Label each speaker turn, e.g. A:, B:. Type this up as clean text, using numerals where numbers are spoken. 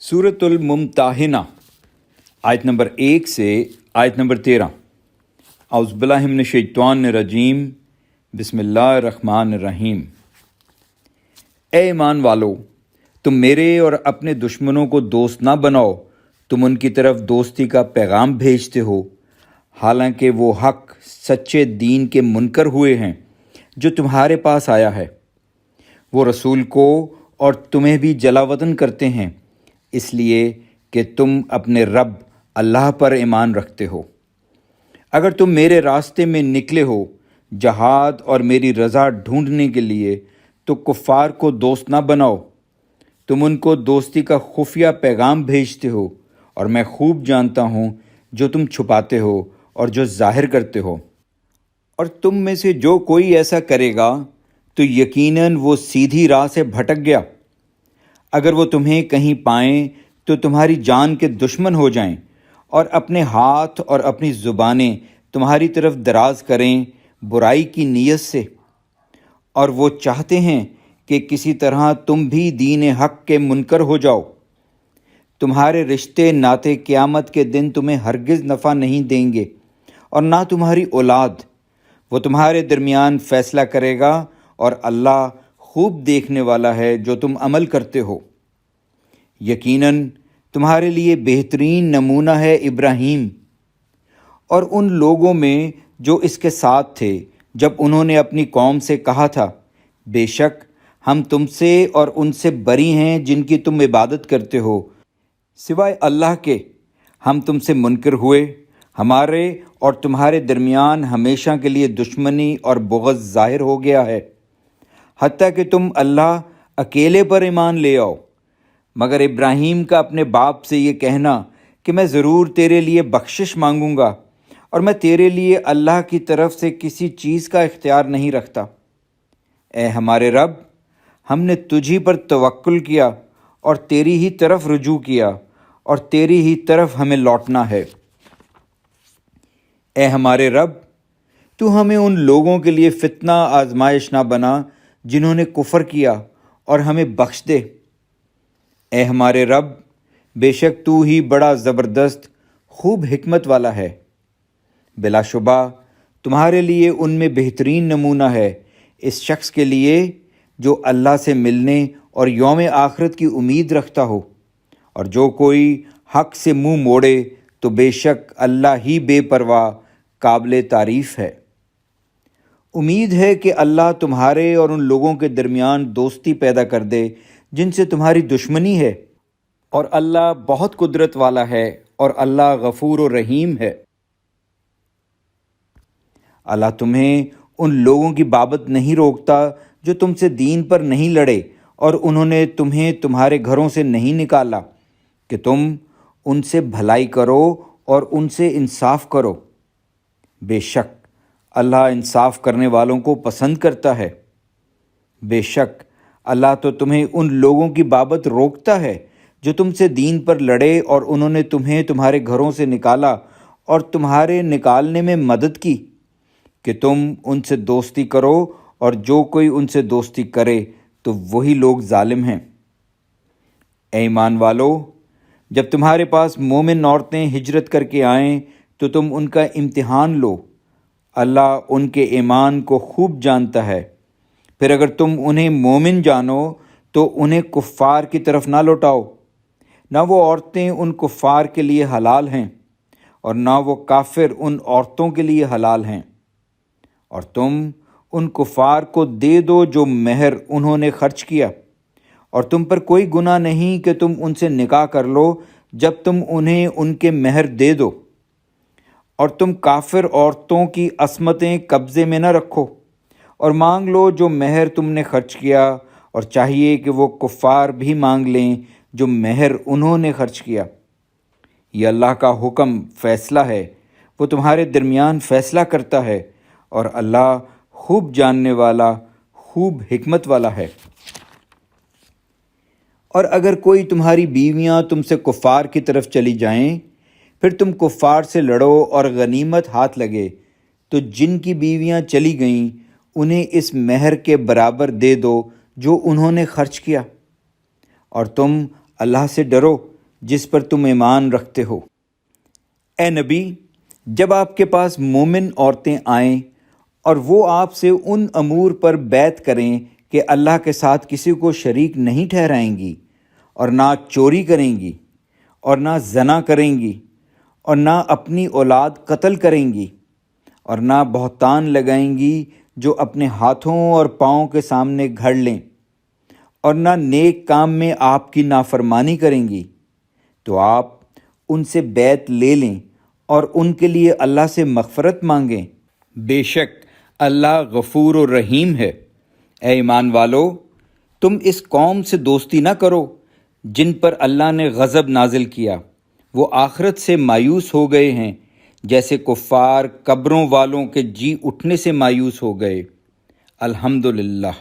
A: सूरत मुमताहिना आयत नंबर 1 से आयत नंबर 13। औज़ु बिल्लाहि मिनश शैतानिर रजीम, बिस्मिल्लाहिर्रहमानिर्रहीम। ए ईमान वालो, तुम मेरे और अपने दुश्मनों को दोस्त ना बनाओ। तुम उनकी तरफ दोस्ती का पैगाम भेजते हो, हालांकि वो हक सच्चे दीन के मुनकर हुए हैं जो तुम्हारे पास आया है। वो रसूल को और तुम्हें भी जलावतन करते हैं, इसलिए कि तुम अपने रब अल्लाह पर ईमान रखते हो। अगर तुम मेरे रास्ते में निकले हो जहाद और मेरी रज़ा ढूंढने के लिए, तो कुफ़ार को दोस्त ना बनाओ। तुम उनको दोस्ती का खुफिया पैगाम भेजते हो, और मैं खूब जानता हूँ जो तुम छुपाते हो और जो ज़ाहिर करते हो। और तुम में से जो कोई ऐसा करेगा तो यकीनन वो सीधी राह से भटक गया। अगर वो तुम्हें कहीं पाएं तो तुम्हारी जान के दुश्मन हो जाएं, और अपने हाथ और अपनी ज़ुबानें तुम्हारी तरफ दराज करें बुराई की नीयत से। और वो चाहते हैं कि किसी तरह तुम भी दीन हक़ के मुनकर हो जाओ। तुम्हारे रिश्ते नाते क़यामत के दिन तुम्हें हरगिज़ नफ़ा नहीं देंगे, और ना तुम्हारी औलाद। वो तुम्हारे दरमियान फ़ैसला करेगा, और अल्लाह खूब देखने वाला है जो तुम अमल करते हो। यकीनन तुम्हारे लिए बेहतरीन नमूना है इब्राहीम और उन लोगों में जो इसके साथ थे, जब उन्होंने अपनी कौम से कहा था, बेशक हम तुमसे और उनसे बरी हैं जिनकी तुम इबादत करते हो, सिवाय अल्लाह के। हम तुमसे मुनकर हुए, हमारे और तुम्हारे दरमियान हमेशा के लिए दुश्मनी और बुग़्ज़ ज़ाहिर हो गया है, हत्ता कि तुम अल्लाह अकेले पर ईमान ले आओ। मगर इब्राहीम का अपने बाप से ये कहना कि मैं ज़रूर तेरे लिए बख्शिश मांगूंगा, और मैं तेरे लिए अल्लाह की तरफ से किसी चीज़ का इख्तियार नहीं रखता। ए हमारे रब, हमने तुझी पर तवक्कुल किया और तेरी ही तरफ रुजू किया, और तेरी ही तरफ हमें लौटना है। ए हमारे रब, तू हमें उन लोगों के लिए फितना आजमाइश ना बना जिन्होंने कुफ़र किया, और हमें बख्श दे। ए हमारे रब, बेशक तू ही बड़ा ज़बरदस्त खूब हिकमत वाला है। बिलाशुबा तुम्हारे लिए उनमें बेहतरीन नमूना है इस शख्स के लिए जो अल्लाह से मिलने और यौम आखिरत की उम्मीद रखता हो। और जो कोई हक़ से मुँह मोड़े तो बेशक अल्लाह ही बेपरवाह काबिल तारीफ़ है। उम्मीद है कि अल्लाह तुम्हारे और उन लोगों के दरमियान दोस्ती पैदा कर दे जिनसे तुम्हारी दुश्मनी है, और अल्लाह बहुत कुदरत वाला है, और अल्लाह गफ़ूर और रहीम है। अल्लाह तुम्हें उन लोगों की बाबत नहीं रोकता जो तुमसे दीन पर नहीं लड़े, और उन्होंने तुम्हें तुम्हारे घरों से नहीं निकाला, कि तुम उनसे भलाई करो और उनसे इंसाफ करो। बेशक अल्लाह इंसाफ करने वालों को पसंद करता है। बेशक अल्लाह तो तुम्हें उन लोगों की बाबत रोकता है जो तुमसे दीन पर लड़े, और उन्होंने तुम्हें तुम्हारे घरों से निकाला और तुम्हारे निकालने में मदद की, कि तुम उनसे दोस्ती करो, और जो कोई उनसे दोस्ती करे तो वही लोग जालिम हैं। ए ईमान वालो, जब तुम्हारे पास मोमिन औरतें हिजरत करके आएँ तो तुम उनका इम्तिहान लो। अल्लाह उनके ईमान को खूब जानता है। फिर अगर तुम उन्हें मोमिन जानो तो उन्हें कुफ़ार की तरफ ना लौटाओ। ना वो औरतें उन कुफ़ार के लिए हलाल हैं, और ना वो काफिर उन औरतों के लिए हलाल हैं। और तुम उन कुफ़ार को दे दो जो महर उन्होंने खर्च किया, और तुम पर कोई गुनाह नहीं कि तुम उनसे निकाह कर लो जब तुम उन्हें उनके महर दे दो। और तुम काफिर औरतों की असमतें कब्ज़े में न रखो, और मांग लो जो महर तुमने खर्च किया, और चाहिए कि वो कुफ़ार भी मांग लें जो महर उन्होंने खर्च किया। यह अल्लाह का हुक्म फ़ैसला है, वो तुम्हारे दरमियान फ़ैसला करता है, और अल्लाह खूब जानने वाला खूब हिकमत वाला है। और अगर कोई तुम्हारी बीवियां तुमसे कुफ़ार की तरफ चली जाएं, फिर तुम कुफ़ार से लड़ो और गनीमत हाथ लगे, तो जिनकी बीवियां चली गईं उन्हें इस महर के बराबर दे दो जो उन्होंने खर्च किया। और तुम अल्लाह से डरो جس پر تم ایمان رکھتے ہو۔ اے نبی، جب آپ کے پاس مومن عورتیں آئیں اور وہ آپ سے ان امور پر بیعت کریں کہ اللہ کے ساتھ کسی کو شریک نہیں ٹھہرائیں گی، اور نہ چوری کریں گی، اور نہ زنا کریں گی، اور نہ اپنی اولاد قتل کریں گی، اور نہ بہتان لگائیں گی جو اپنے ہاتھوں اور پاؤں کے سامنے گھڑ لیں، اور نہ نیک کام میں آپ کی نافرمانی کریں گی، تو آپ ان سے بیعت لے لیں اور ان کے لیے اللہ سے مغفرت مانگیں۔ بے شک اللہ غفور و رحیم ہے۔ اے ایمان والو، تم اس قوم سے دوستی نہ کرو جن پر اللہ نے غضب نازل کیا، وہ آخرت سے مایوس ہو گئے ہیں جیسے کفار قبروں والوں کے جی اٹھنے سے مایوس ہو گئے۔ الحمدللہ۔